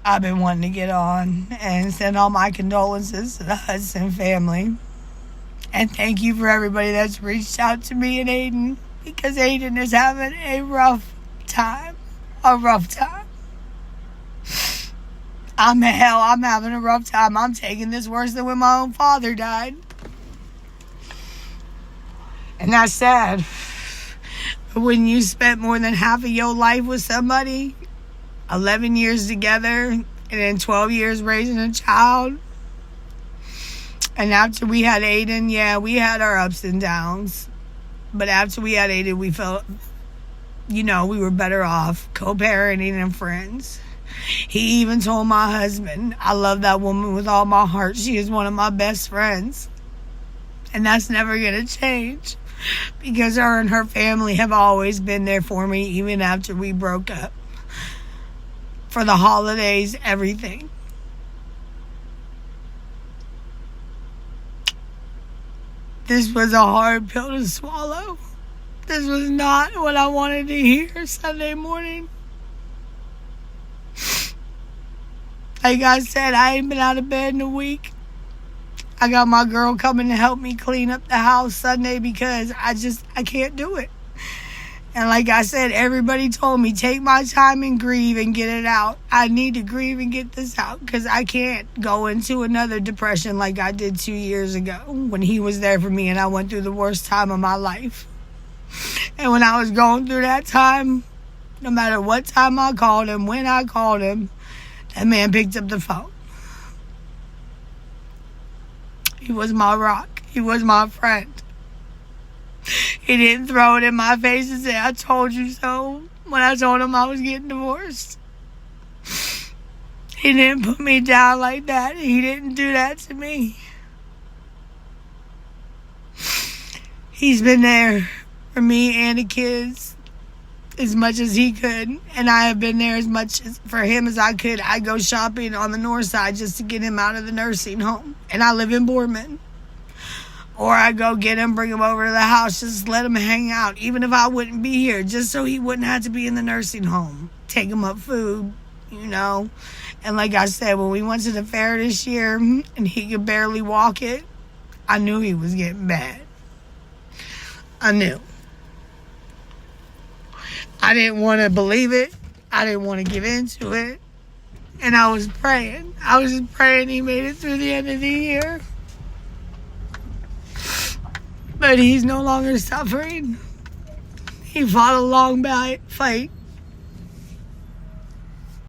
I've been wanting to get on and send all my condolences to the Hudson family. And thank you for everybody that's reached out to me and Aiden, because Aiden is having a rough time. A rough time. I'm having a rough time. I'm taking this worse than when my own father died. And that's sad. When you spent more than half of your life with somebody, 11 years together, and then 12 years raising a child. And after we had Aiden, yeah, we had our ups and downs. But after we had Aiden, we felt, we were better off co-parenting and friends. He even told my husband, I love that woman with all my heart. She is one of my best friends. And that's never going to change. Because her and her family have always been there for me, even after we broke up. For the holidays, everything. This was a hard pill to swallow. This was not what I wanted to hear Sunday morning. Like I said, I ain't been out of bed in a week. I got my girl coming to help me clean up the house Sunday because I can't do it. And like I said, everybody told me, take my time and grieve and get it out. I need to grieve and get this out because I can't go into another depression like I did 2 years ago when he was there for me and I went through the worst time of my life. And when I was going through that time, no matter what time I called him, when I called him, that man picked up the phone. He was my rock. He was my friend. He didn't throw it in my face and say, I told you so, when I told him I was getting divorced. He didn't put me down like that. He didn't do that to me. He's been there for me and the kids as much as he could. And I have been there as much for him as I could. I go shopping on the north side just to get him out of the nursing home. And I live in Boardman. Or I go get him, bring him over to the house, just let him hang out. Even if I wouldn't be here, just so he wouldn't have to be in the nursing home. Take him up food, And like I said, when we went to the fair this year and he could barely walk it, I knew he was getting bad. I knew. I didn't want to believe it. I didn't want to give into it. And I was praying. I was just praying he made it through the end of the year. But he's no longer suffering. He fought a long fight.